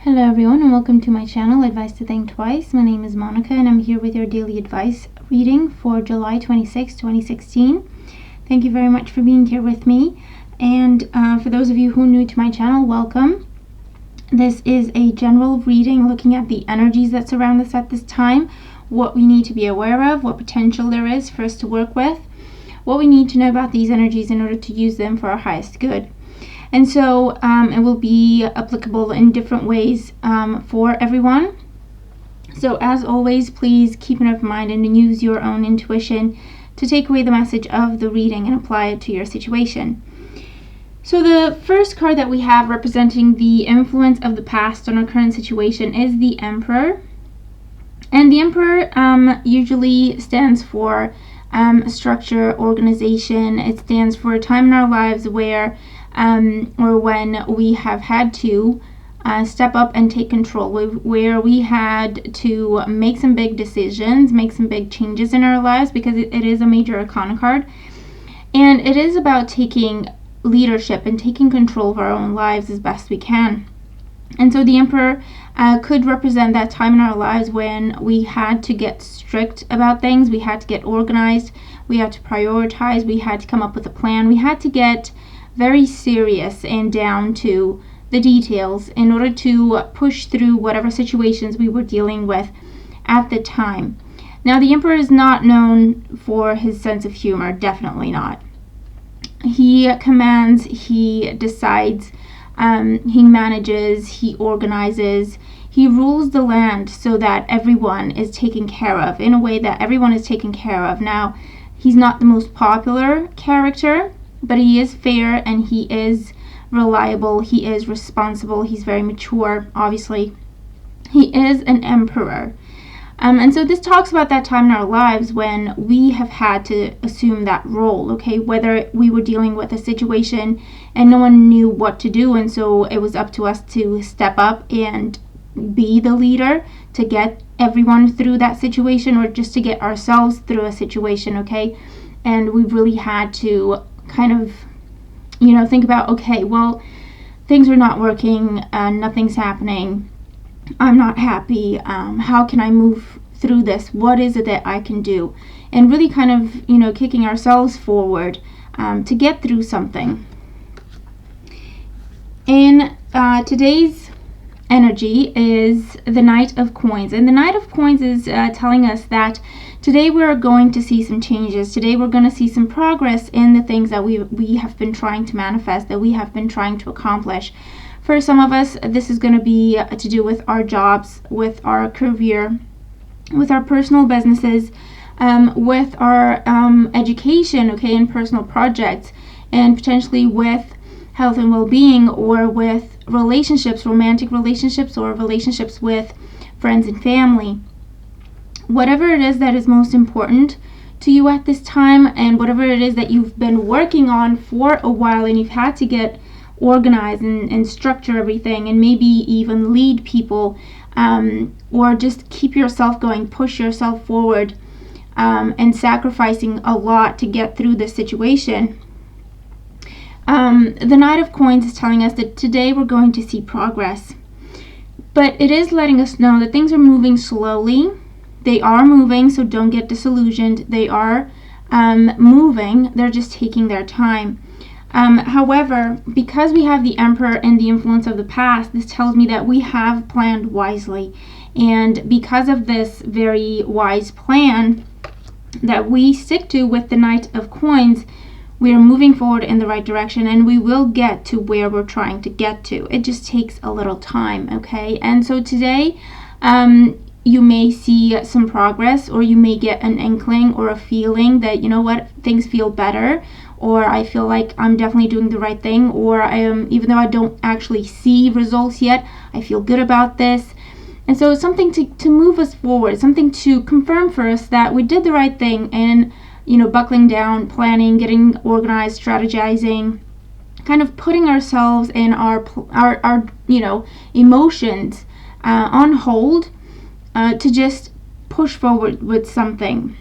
Hello everyone and welcome to my channel, Advice to Think Twice. My name is Monica and I'm here with your daily advice reading for July 26, 2016. Thank you very much for being here with me. And for those of you who are new to my channel, welcome. This is a general reading looking at the energies that surround us at this time, what we need to be aware of, what potential there is for us to work with, what we need to know about these energies in order to use them for our highest good. And so it will be applicable in different ways for everyone. So as always, please keep an open mind and use your own intuition to take away the message of the reading and apply it to your situation. So the first card that we have representing the influence of the past on our current situation is the Emperor. And the Emperor usually stands for structure, organization. It stands for a time in our lives where or when we have had to step up and take control, where we had to make some big decisions, make some big changes in our lives, because it is a major arcana card. And it is about taking leadership and taking control of our own lives as best we can. And so the Emperor could represent that time in our lives when we had to get strict about things, we had to get organized, we had to prioritize, we had to come up with a plan, we had to get very serious and down to the details in order to push through whatever situations we were dealing with at the time. Now, the Emperor is not known for his sense of humor, definitely not. He commands, he decides, he manages, he organizes, he rules the land so that everyone is taken care of, in a way that everyone is taken care of. Now, he's not the most popular character, but he is fair and he is reliable, he is responsible, he's very mature, obviously. He is an emperor. And so this talks about that time in our lives when we have had to assume that role, okay? Whether we were dealing with a situation and no one knew what to do, and so it was up to us to step up and be the leader to get everyone through that situation, or just to get ourselves through a situation, okay? And we really had to kind of, think about, okay, well, things are not working, nothing's happening, I'm not happy, how can I move through this, what is it that I can do, and really kind of, kicking ourselves forward to get through something. In today's energy is the Knight of Coins, and the Knight of Coins is telling us that today we're going to see some changes. Today we're going to see some progress in the things that we have been trying to manifest, that we have been trying to accomplish. For some of us, this is going to be to do with our jobs, with our career, with our personal businesses, with our education, okay, and personal projects, and potentially with health and well-being, or with relationships, romantic relationships, or relationships with friends and family. Whatever it is that is most important to you at this time, and whatever it is that you've been working on for a while and you've had to get organized and structure everything, and maybe even lead people, or just keep yourself going, push yourself forward, and sacrificing a lot to get through this situation. The Knight of Coins is telling us that today we're going to see progress, but it is letting us know that things are moving slowly. They are moving, so don't get disillusioned. They are moving, they're just taking their time. However, because we have the Emperor and the influence of the past, this tells me that we have planned wisely. And because of this very wise plan that we stick to with the Knight of Coins, we are moving forward in the right direction, and we will get to where we're trying to get to. It just takes a little time, okay? And so today, you may see some progress, or you may get an inkling or a feeling that, things feel better, or I feel like I'm definitely doing the right thing, or even though I don't actually see results yet, I feel good about this. And so it's something to move us forward, something to confirm for us that we did the right thing, and buckling down, planning, getting organized, strategizing, kind of putting ourselves and our emotions on hold, to just push forward with something.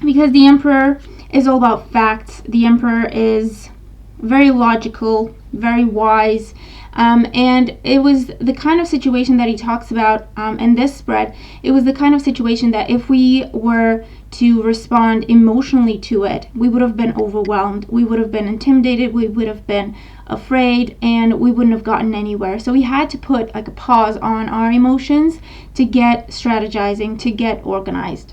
Because the Emperor is all about facts. The Emperor is very logical, very wise, And it was the kind of situation that he talks about in this spread. It was the kind of situation that if we were to respond emotionally to it, we would have been overwhelmed, we would have been intimidated, we would have been afraid, and we wouldn't have gotten anywhere. So we had to put like a pause on our emotions to get strategizing, to get organized,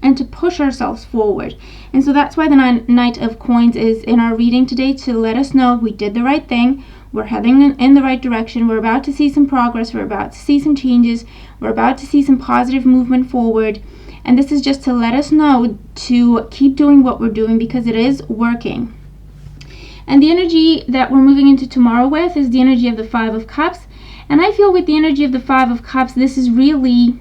and to push ourselves forward. And so that's why the Knight of Coins is in our reading today, to let us know we did the right thing, we're heading in the right direction, we're about to see some progress, we're about to see some changes, we're about to see some positive movement forward. And this is just to let us know to keep doing what we're doing, because it is working. And the energy that we're moving into tomorrow with is the energy of the Five of Cups. And I feel with the energy of the Five of Cups, this is really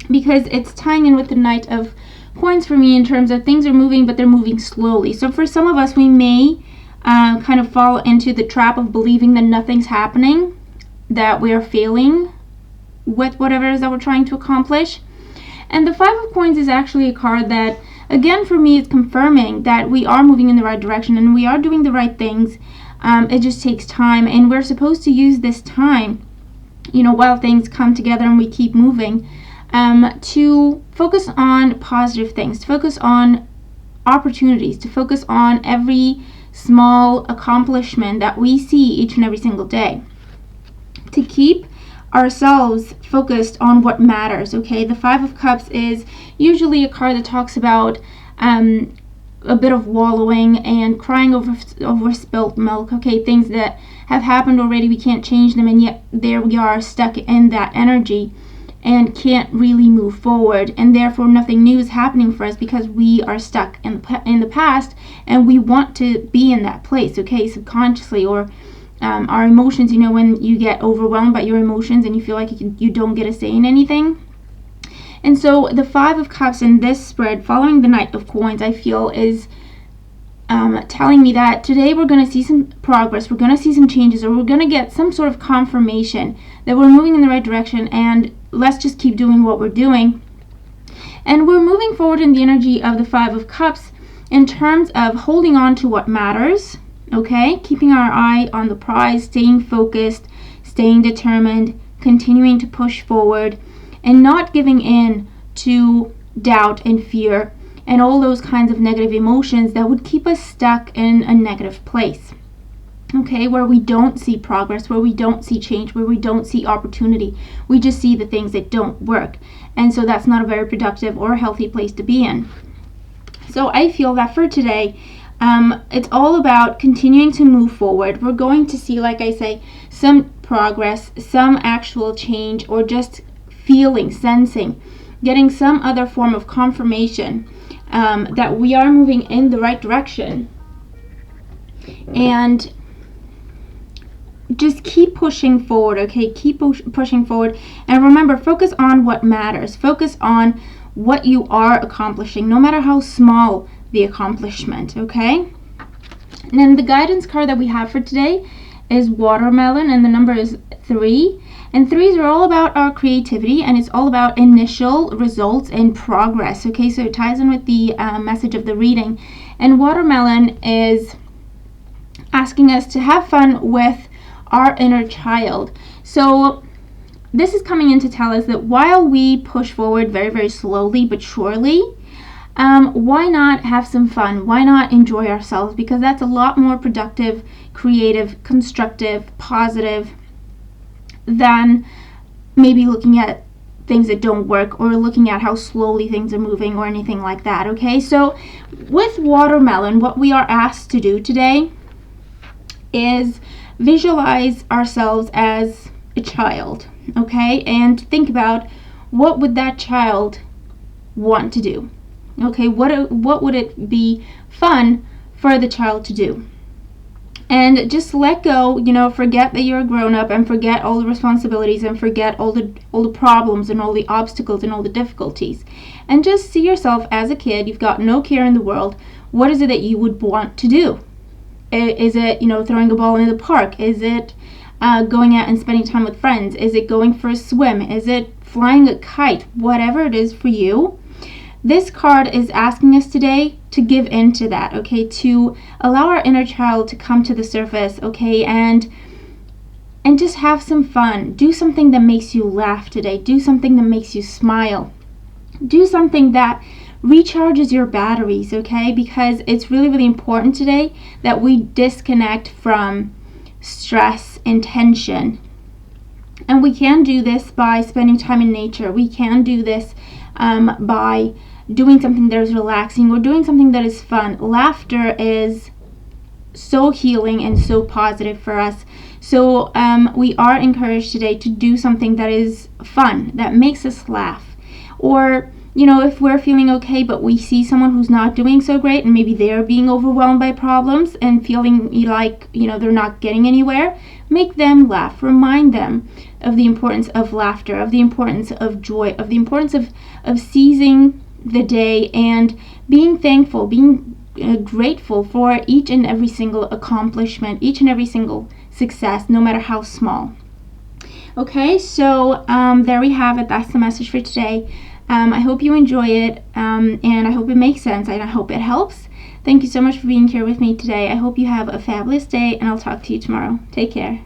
because it's tying in with the Knight of Coins for me in terms of things are moving, but they're moving slowly. So for some of us, we may kind of fall into the trap of believing that nothing's happening, that we're failing with whatever it is that we're trying to accomplish. And the Five of Coins is actually a card that, again, for me, it's confirming that we are moving in the right direction and we are doing the right things. It just takes time, and we're supposed to use this time, while things come together and we keep moving, to focus on positive things, to focus on opportunities, to focus on every small accomplishment that we see each and every single day, to keep ourselves focused on what matters. Okay, the Five of Cups is usually a card that talks about a bit of wallowing and crying over spilt milk. Okay, things that have happened already, we can't change them, and yet there we are stuck in that energy and can't really move forward, and therefore nothing new is happening for us because we are stuck in the past, and we want to be in that place, okay, subconsciously, or our emotions, when you get overwhelmed by your emotions and you feel like you don't get a say in anything. And so the Five of Cups in this spread, following the Knight of Coins, I feel is telling me that today we're going to see some progress, we're going to see some changes, or we're going to get some sort of confirmation that we're moving in the right direction, and let's just keep doing what we're doing. And we're moving forward in the energy of the Five of Cups in terms of holding on to what matters, okay, keeping our eye on the prize, staying focused, staying determined, continuing to push forward, and not giving in to doubt and fear and all those kinds of negative emotions that would keep us stuck in a negative place, okay, where we don't see progress, where we don't see change, where we don't see opportunity. We just see the things that don't work, and so that's not a very productive or healthy place to be in. So I feel that for today, it's all about continuing to move forward. We're going to see, like I say, some progress, some actual change, or just feeling, sensing, getting some other form of confirmation that we are moving in the right direction. And just keep pushing forward, okay? Keep pushing forward. And remember, focus on what matters. Focus on what you are accomplishing, no matter how small the accomplishment, okay? And then the guidance card that we have for today is Watermelon, and the number is 3. And 3s are all about our creativity, and it's all about initial results and progress, okay? So it ties in with the message of the reading. And Watermelon is asking us to have fun with our inner child. So this is coming in to tell us that while we push forward very, very slowly but surely, why not have some fun? Why not enjoy ourselves? Because that's a lot more productive, creative, constructive, positive than maybe looking at things that don't work or looking at how slowly things are moving or anything like that, okay? So with Watermelon, what we are asked to do today is visualize ourselves as a child, okay? And think about, what would that child want to do? Okay, what would it be fun for the child to do? And just let go, forget that you're a grown-up, and forget all the responsibilities, and forget all the problems and all the obstacles and all the difficulties, and just see yourself as a kid. You've got no care in the world. What is it that you would want to do? Is it, throwing a ball in the park? Is it going out and spending time with friends? Is it going for a swim? Is it flying a kite? Whatever it is for you, this card is asking us today to give in to that, okay? To allow our inner child to come to the surface, okay? And and just have some fun. Do something that makes you laugh today. Do something that makes you smile. Do something that recharges your batteries, okay? Because it's really, really important today that we disconnect from stress and tension. And we can do this by spending time in nature. We can do this by doing something that is relaxing or doing something that is fun. Laughter is so healing and so positive for us. So we are encouraged today to do something that is fun, that makes us laugh. Or, if we're feeling okay, but we see someone who's not doing so great, and maybe they're being overwhelmed by problems and feeling like, they're not getting anywhere, make them laugh. Remind them of the importance of laughter, of the importance of joy, of the importance of seizing the day and being thankful, being grateful for each and every single accomplishment, each and every single success, no matter how small. Okay, so there we have it. That's the message for today. I hope you enjoy it, and I hope it makes sense, and I hope it helps. Thank you so much for being here with me today. I hope you have a fabulous day, and I'll talk to you tomorrow. Take care.